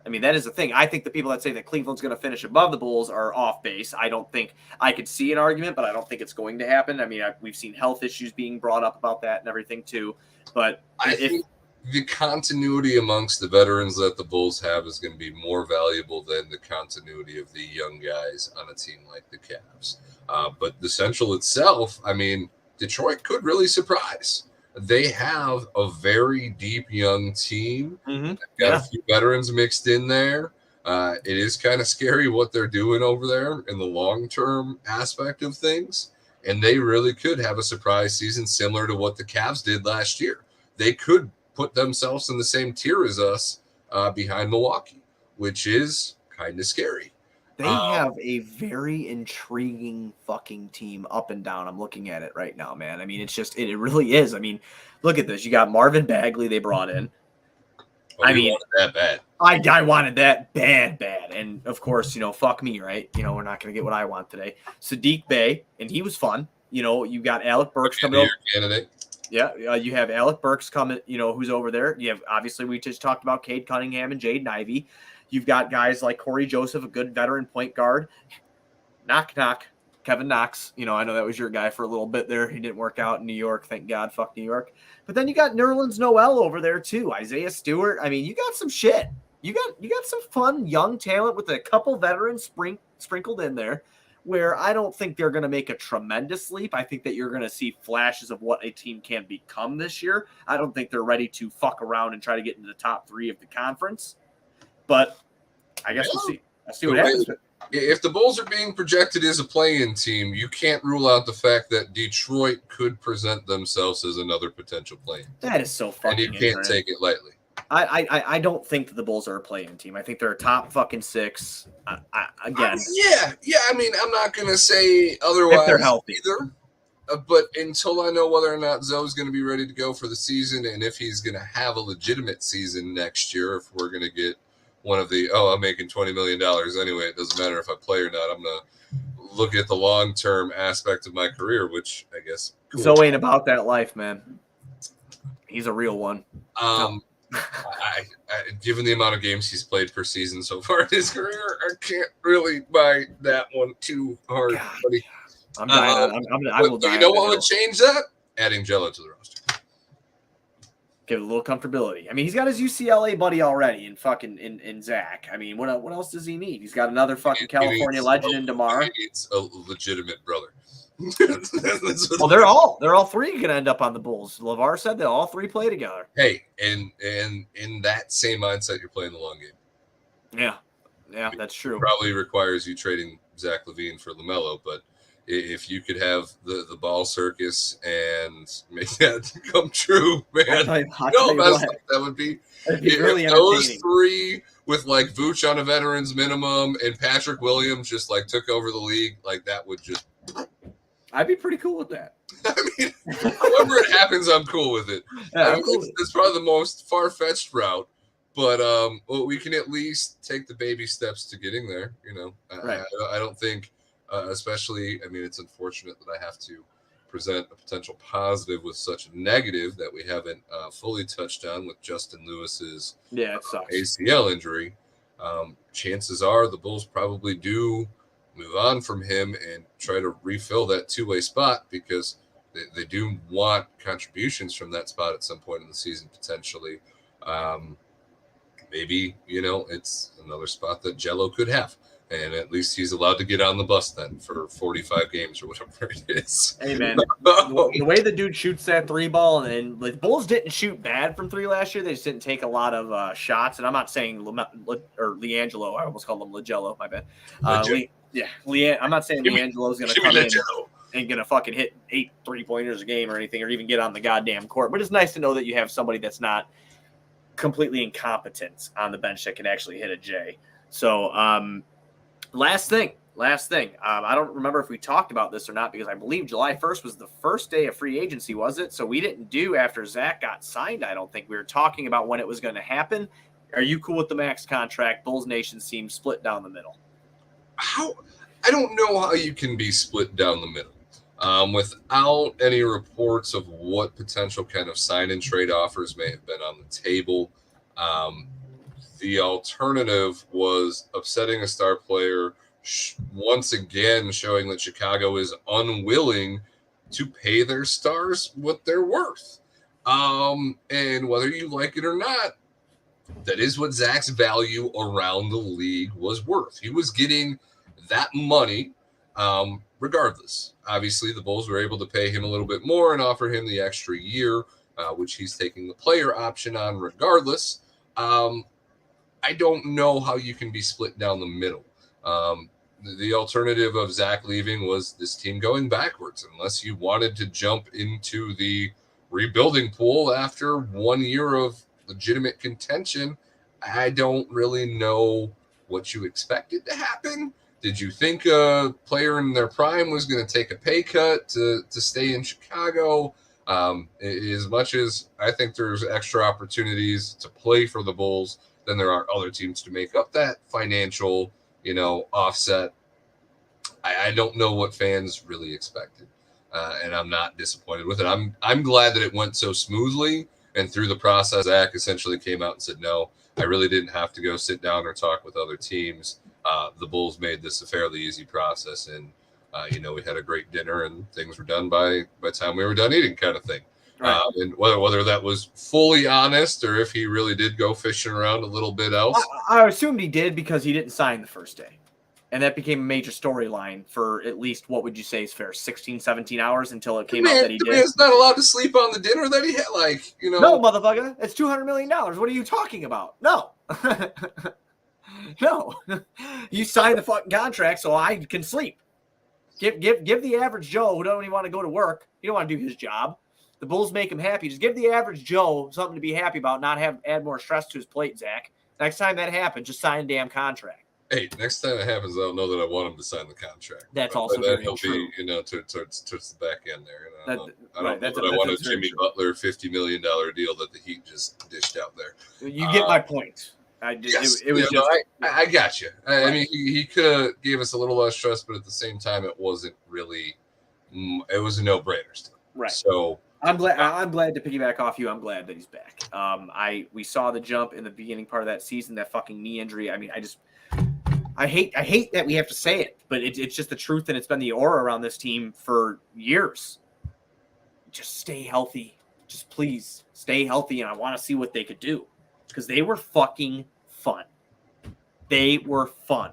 I mean, that is the thing. I think the people that say that Cleveland's going to finish above the Bulls are off base. I don't think I could see an argument, but I don't think it's going to happen. I mean, we've seen health issues being brought up about that and everything too. But I think the continuity amongst the veterans that the Bulls have is going to be more valuable than the continuity of the young guys on a team like the Cavs. But the Central itself, I mean, Detroit could really surprise. They have a very deep young team. Mm-hmm. Got a few veterans mixed in there. It is kind of scary what they're doing over there in the long-term aspect of things. And they really could have a surprise season similar to what the Cavs did last year. They could put themselves in the same tier as us behind Milwaukee, which is kind of scary. They have a very intriguing fucking team up and down. I'm looking at it right now, man. I mean, it really is. I mean, look at this. You got Marvin Bagley they brought in. Wanted that bad. I wanted that bad. And, of course, fuck me, right? We're not going to get what I want today. Sadiq Bey, and he was fun. You got Alec Burks coming over. Candidate. Yeah, you have Alec Burks coming, who's over there. You have, obviously, we just talked about Cade Cunningham and Jaden Ivey. You've got guys like Corey Joseph, a good veteran point guard. Knock, Kevin Knox. I know that was your guy for a little bit there. He didn't work out in New York. Thank God. Fuck New York. But then you got Nerlens Noel over there too. Isaiah Stewart. I mean, you got some shit. You got some fun young talent with a couple veterans sprinkled in there where I don't think they're going to make a tremendous leap. I think that you're going to see flashes of what a team can become this year. I don't think they're ready to fuck around and try to get into the top 3 of the conference. But I guess we'll see. I'll see what happens. If the Bulls are being projected as a play-in team, you can't rule out the fact that Detroit could present themselves as another potential play-in. That is so fucking. And you can't take it lightly. I don't think that the Bulls are a play-in team. I think they're a top fucking 6. Again. Yeah. I mean, I'm not gonna say otherwise. If they're healthy either. But until I know whether or not Zoe's going to be ready to go for the season, and if he's going to have a legitimate season next year, if we're going to get one of the, I'm making $20 million anyway, it doesn't matter if I play or not. I'm going to look at the long-term aspect of my career, which I guess. Cool. Zoe ain't about that life, man. He's a real one. Given the amount of games he's played per season so far in his career, I can't really buy that one too hard, buddy. I'm dying. I will die. You know what would change that? Adding Jello to the roster. Give it a little comfortability. I mean, he's got his UCLA buddy already in Zach. I mean, what else does he need? He's got another fucking California legend in DeMar. He needs a legitimate brother. Well, they're all 3 going to end up on the Bulls. LeVar said that all 3 play together. Hey, and in that same mindset, you're playing the long game. Yeah, that's true. It probably requires you trading Zach LaVine for LaMelo, but if you could have the ball circus and make that come true, man, that would be really if those 3 with like Vooch on a veterans minimum and Patrick Williams just like took over the league, like that would just. I'd be pretty cool with that. I mean, however it happens, I'm cool with it. Yeah, it's probably the most far-fetched route, but we can at least take the baby steps to getting there. Right. I don't think. Especially, I mean, it's unfortunate that I have to present a potential positive with such a negative that we haven't fully touched on with Justin Lewis's it sucks. ACL injury. Chances are the Bulls probably do move on from him and try to refill that 2-way spot because they do want contributions from that spot at some point in the season potentially. Maybe, it's another spot that Jello could have. And at least he's allowed to get on the bus then for 45 games or whatever it is. Hey, man, the way the dude shoots that three ball, and the Bulls didn't shoot bad from three last year. They just didn't take a lot of shots. And I'm not saying LiAngelo. I almost called him LaGello. My bad. I'm not saying LiAngelo's going to come in and going to fucking hit 8 3-pointers a game or anything, or even get on the goddamn court. But it's nice to know that you have somebody that's not completely incompetent on the bench that can actually hit a J. So, last thing. I don't remember if we talked about this or not, because I believe July 1st was the first day of free agency, was it? So we didn't do after Zach got signed. I don't think we were talking about when it was going to happen. Are you cool with the max contract? Bulls Nation seems split down the middle. I don't know how you can be split down the middle without any reports of what potential kind of sign and trade offers may have been on the table. The alternative was upsetting a star player, once again showing that Chicago is unwilling to pay their stars what they're worth. And whether you like it or not, that is what Zach's value around the league was worth. He was getting that money regardless. Obviously, the Bulls were able to pay him a little bit more and offer him the extra year, which he's taking the player option on regardless. I don't know how you can be split down the middle. The alternative of Zach leaving was this team going backwards, unless you wanted to jump into the rebuilding pool after 1 year of legitimate contention. I don't really know what you expected to happen. Did you think a player in their prime was going to take a pay cut to stay in Chicago? As much as I think there's extra opportunities to play for the Bulls, then there are other teams to make up that financial, offset. I don't know what fans really expected, and I'm not disappointed with it. I'm glad that it went so smoothly, and through the process, Zach essentially came out and said, no, I really didn't have to go sit down or talk with other teams. The Bulls made this a fairly easy process, and we had a great dinner, and things were done by the time we were done eating, kind of thing. Right. And whether that was fully honest or if he really did go fishing around a little bit else. I assumed he did, because he didn't sign the first day. And that became a major storyline for at least, what would you say is fair, 16, 17 hours until it came out that he did. Man's not allowed to sleep on the dinner that he had, No, motherfucker. It's $200 million. What are you talking about? No. No. You signed the fucking contract so I can sleep. Give the average Joe who don't even want to go to work, he don't want to do his job. The Bulls make him happy. Just give the average Joe something to be happy about, not add more stress to his plate, Zach. Next time that happens, just sign a damn contract. Hey, next time it happens, I don't know that I want him to sign the contract. That's also very he'll true. Be, towards the back end there. I don't I want a Jimmy Butler $50 million deal that the Heat just dished out there. You get my point. I got you. I mean, he could have gave us a little less stress, but at the same time, it wasn't really. It was a no-brainer still. Right. So I'm glad to piggyback off you. I'm glad that he's back. We saw the jump in the beginning part of that season. That fucking knee injury. I mean, I hate that we have to say it, but it's just the truth, and it's been the aura around this team for years. Just stay healthy. Just please stay healthy, and I want to see what they could do, because they were fucking fun. They were fun.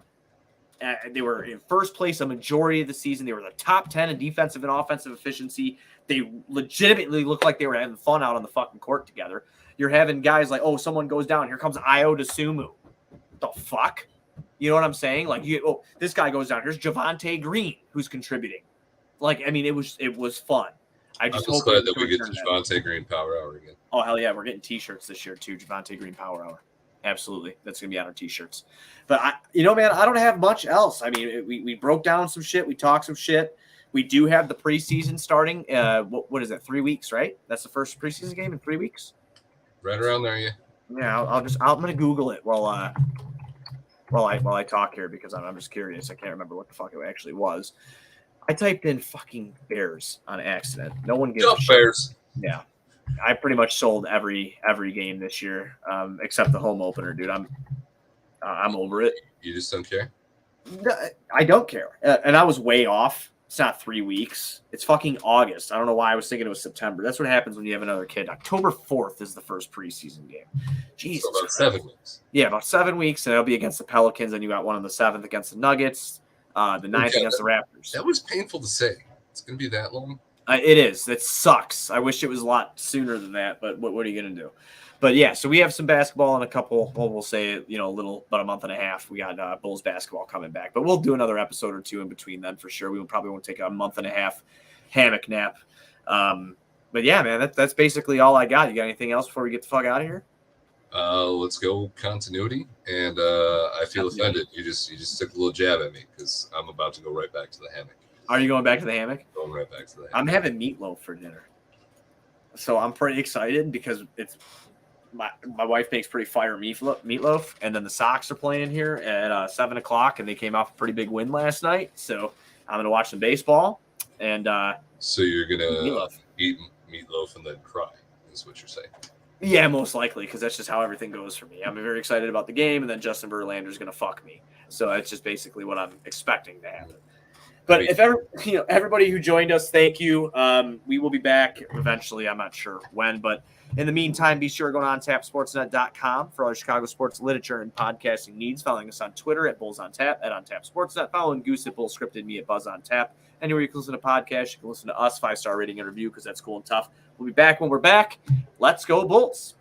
They were in first place a majority of the season. They were the top 10 in defensive and offensive efficiency. They legitimately looked like they were having fun out on the fucking court together. You're having guys like, oh, someone goes down. Here comes Io DeSumo. The fuck? You know what I'm saying? Like, this guy goes down. Here's Javonte Green, who's contributing. It was fun. I'm just glad that we get the Javonte Green Power Hour again. Oh, hell yeah. We're getting T-shirts this year, too. Javonte Green Power Hour. Absolutely. That's going to be on our T-shirts. But, man, I don't have much else. I mean, we broke down some shit. We talked some shit. We do have the preseason starting. What is it, 3 weeks, right? That's the first preseason game in 3 weeks? Right around there, yeah. Yeah, I'm going to Google it while I talk here, because I'm just curious. I can't remember what the fuck it actually was. I typed in fucking Bears on accident. No one gives a shit. Bears. Yeah. I pretty much sold every game this year, except the home opener, dude. I'm over it. You just don't care? I don't care. And I was way off. It's not 3 weeks. It's fucking August. I don't know why I was thinking it was September. That's what happens when you have another kid. October 4th is the first preseason game. Jesus. So about 7 weeks. Yeah, about 7 weeks, and it'll be against the Pelicans, and you got one on the 7th against the Nuggets, the 9th against the Raptors. That was painful to say. It's going to be that long? It is. That sucks. I wish it was a lot sooner than that, but what are you going to do? But yeah, so we have some basketball in a couple, well, we'll say, about a month and a half. We got Bulls basketball coming back, but we'll do another episode or two in between then for sure. We probably won't take a month and a half hammock nap. But yeah, man, that's basically all I got. You got anything else before we get the fuck out of here? Let's go continuity, and I feel offended. You just took a little jab at me because I'm about to go right back to the hammock. Are you going back to the hammock? Going right back to the hammock. I'm having meatloaf for dinner, so I'm pretty excited because it's my wife makes pretty fire meatloaf, and then the Sox are playing here at 7:00, and they came off a pretty big win last night. So I'm gonna watch some baseball, and so you're gonna meatloaf. Eat meatloaf and then cry, is what you're saying. Yeah, most likely, because that's just how everything goes for me. I'm very excited about the game, and then Justin Verlander's going to fuck me. So that's just basically what I'm expecting to happen. But if everybody who joined us, thank you. We will be back eventually. I'm not sure when, but in the meantime, be sure to go to OnTapSportsNet.com for all your Chicago sports literature and podcasting needs. Following us on Twitter at BullsOnTap, at OnTapSportsNet. Following Goose at BullsScripted, me at BuzzOnTap. Anywhere you can listen to podcasts, you can listen to us, 5-star rating and review because that's cool and tough. We'll be back when we're back. Let's go, Bulls.